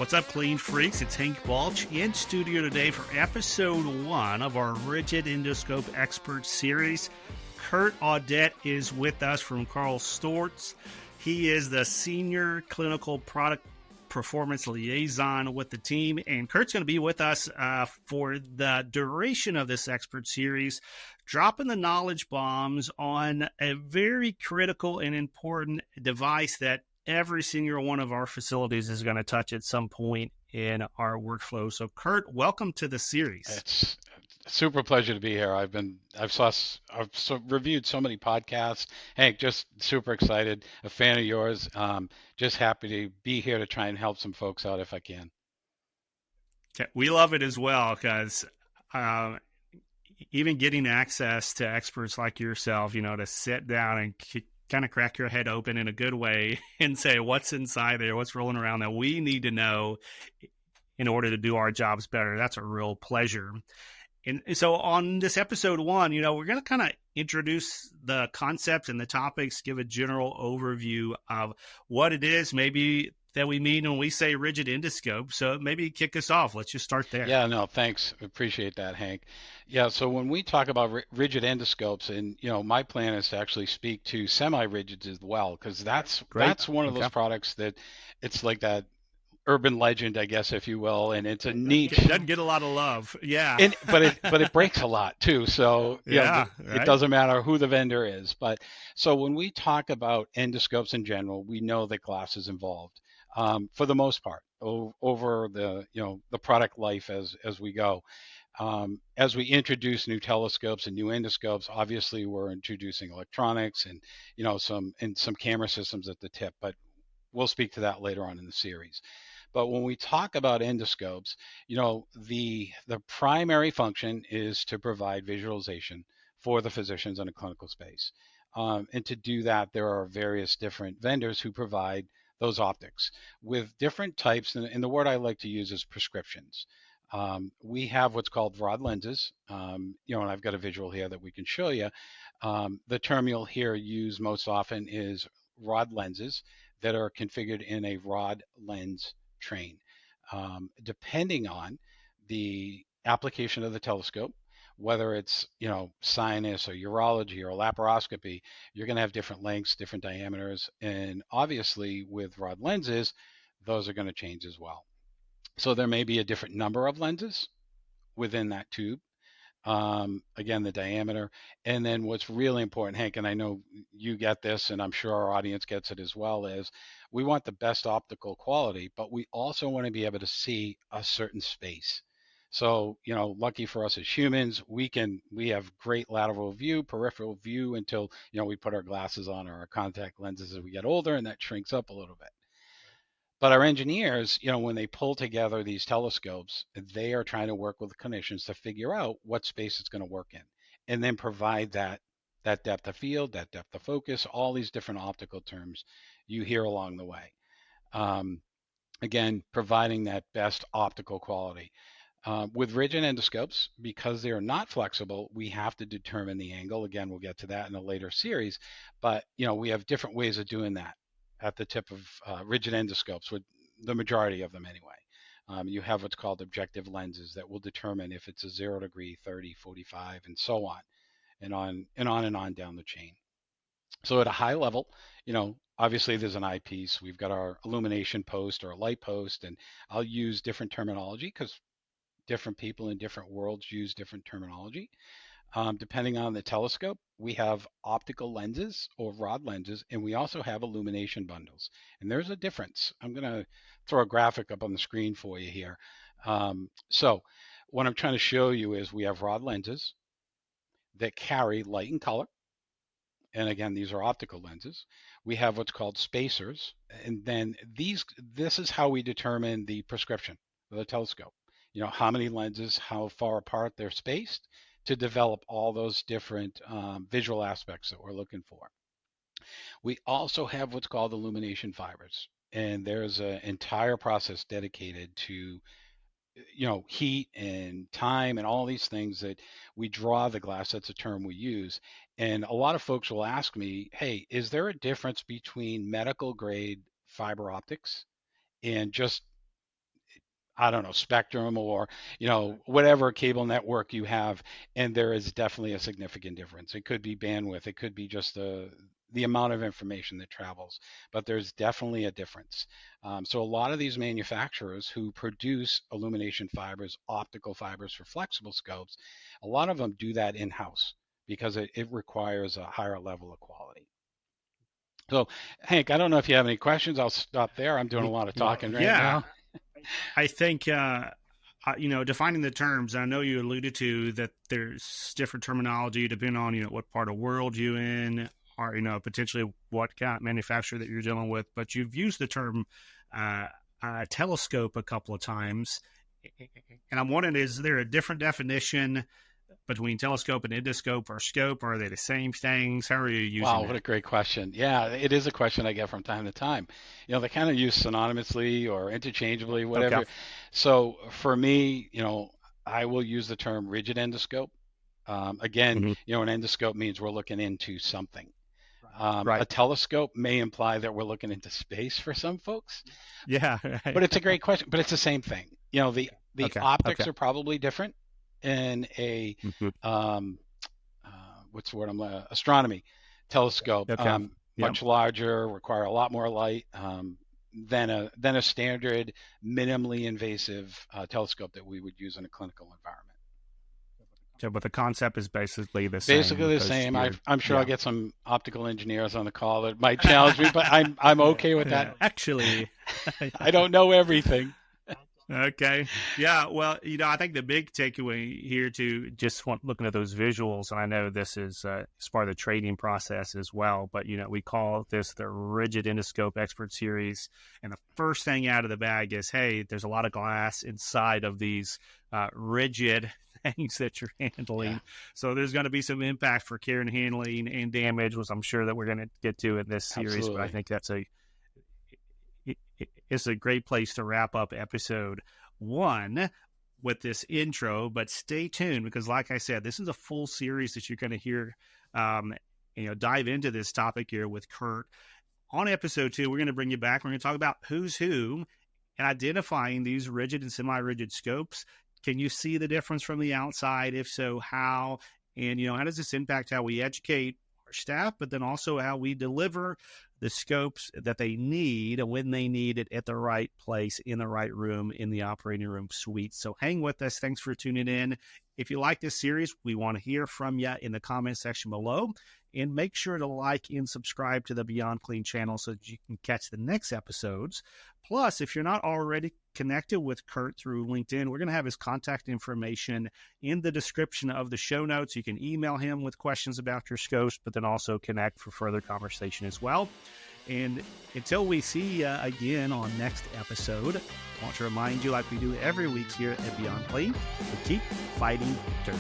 What's up, clean freaks? It's Hank Balch in studio today for episode 1 of our Rigid Endoscope Expert series. Kurt Audette is with us from Karl Storz. He is the Senior Clinical Product Performance Liaison with the team, and Kurt's going to be with us for the duration of this expert series, dropping the knowledge bombs on a very critical and important device that every single one of our facilities is going to touch at some point in our workflow. So, Kurt, welcome to the series. It's a super pleasure to be here. I've reviewed so many podcasts. Hank, just super excited, a fan of yours. Just happy to be here to try and help some folks out if I can. Okay. We love it as well because even getting access to experts like yourself, to sit down and kind of crack your head open in a good way and say what's inside there, what's rolling around that we need to know in order to do our jobs better. That's a real pleasure. And so on this episode 1, we're going to kind of introduce the concepts and the topics, give a general overview of what it is maybe that we mean when we say rigid endoscope. So maybe kick us off. Let's just start there. Yeah, no, thanks. Appreciate that, Hank. Yeah, so when we talk about rigid endoscopes, and my plan is to actually speak to semi-rigids as well, because that's one of those products that it's like that urban legend, I guess, if you will, and it's a niche. It doesn't get a lot of love, yeah. But it breaks a lot too. So right? It doesn't matter who the vendor is. But so when we talk about endoscopes in general, we know that glass is involved for the most part over the the product life as we go. As we introduce new telescopes and new endoscopes, obviously we're introducing electronics and some camera systems at the tip. We'll speak to that later on in the series. But when we talk about endoscopes, the primary function is to provide visualization for the physicians in a clinical space. And to do that, there are various different vendors who provide those optics with different types. And the word I like to use is prescriptions. We have what's called rod lenses, and I've got a visual here that we can show you. The term you'll hear used most often is rod lenses that are configured in a rod lens train. Depending on the application of the telescope, whether it's sinus or urology or laparoscopy, you're going to have different lengths, different diameters, and obviously with rod lenses, those are going to change as well. So there may be a different number of lenses within that tube. Again, the diameter. And then what's really important, Hank, and I know you get this, and I'm sure our audience gets it as well, is we want the best optical quality, but we also want to be able to see a certain space. So, lucky for us as humans, we have great lateral view, peripheral view until, we put our glasses on or our contact lenses as we get older, and that shrinks up a little bit. But our engineers, when they pull together these telescopes, they are trying to work with clinicians to figure out what space it's going to work in, and then provide that depth of field, that depth of focus, all these different optical terms you hear along the way. Again, providing that best optical quality. With rigid endoscopes, because they are not flexible, we have to determine the angle. Again, we'll get to that in a later series, but we have different ways of doing that at the tip of rigid endoscopes, with the majority of them anyway. You have what's called objective lenses that will determine if it's a 0 degree, 30, 45, and so on, and on down the chain. So at a high level, obviously there's an eyepiece. We've got our illumination post or a light post, and I'll use different terminology because different people in different worlds use different terminology. Depending on the telescope, we have optical lenses or rod lenses, and we also have illumination bundles. And there's a difference. I'm going to throw a graphic up on the screen for you here. So what I'm trying to show you is we have rod lenses that carry light and color. And again, these are optical lenses. We have what's called spacers. And then this is how we determine the prescription of the telescope. How many lenses, how far apart they're spaced, to develop all those different visual aspects that we're looking for. We also have what's called illumination fibers, and there's an entire process dedicated to heat and time and all these things that we draw the glass. That's a term we use. And a lot of folks will ask me, hey, is there a difference between medical grade fiber optics and just I don't know, Spectrum or, whatever cable network you have. And there is definitely a significant difference. It could be bandwidth. It could be just the amount of information that travels, but there's definitely a difference. So a lot of these manufacturers who produce illumination fibers, optical fibers for flexible scopes, a lot of them do that in-house because it requires a higher level of quality. So, Hank, I don't know if you have any questions. I'll stop there. I'm doing a lot of talking right Yeah, now. I think defining the terms. I know you alluded to that there's different terminology depending on what part of the world you're in, or potentially what kind of manufacturer that you're dealing with. But you've used the term telescope a couple of times, and I'm wondering, is there a different definition between telescope and endoscope or scope? Are they the same things? How are you using Wow, that? what a great question. Yeah, it is a question I get from time to time. They kind of use synonymously or interchangeably, Okay. whatever. So for me, I will use the term rigid endoscope. Again, Mm-hmm. an endoscope means we're looking into something. A Right. telescope may imply that we're looking into space for some folks, Yeah. but Right. it's a great question. But it's the same thing. The Okay. optics Okay. are probably different in a Mm-hmm. um, what's the word? Astronomy telescope. Okay. Yep. Much larger, require a lot more light than a standard minimally invasive telescope that we would use in a clinical environment. So, but the concept is basically the same Basically the because same. you're, I'm sure I'll yeah. get some optical engineers on the call that might challenge me, but I'm okay with that. Actually, I don't know everything. okay. Yeah. Well, I think the big takeaway here to just looking at those visuals, and I know this is part of the trading process as well, but, we call this the Rigid Endoscope Expert Series. And the first thing out of the bag is, hey, there's a lot of glass inside of these rigid things that you're handling. Yeah. So there's going to be some impact for care and handling and damage, which I'm sure that we're going to get to in this series. Absolutely. But I think it's a great place to wrap up episode 1 with this intro. But stay tuned because, like I said, this is a full series that you're going to hear, dive into this topic here with Kurt. On episode 2, we're going to bring you back. We're going to talk about who's who and identifying these rigid and semi-rigid scopes. Can you see the difference from the outside? If so, how? And, how does this impact how we educate our staff, but then also how we deliver the scopes that they need and when they need it at the right place, in the right room, in the operating room suite. So hang with us. Thanks for tuning in. If you like this series, we want to hear from you in the comment section below. And make sure to like and subscribe to the Beyond Clean channel so that you can catch the next episodes. Plus, if you're not already connected with Kurt through LinkedIn, we're going to have his contact information in the description of the show notes. You can email him with questions about your scopes, but then also connect for further conversation as well. And until we see you again on next episode, I want to remind you, like we do every week here at Beyond Clean, to keep fighting dirty.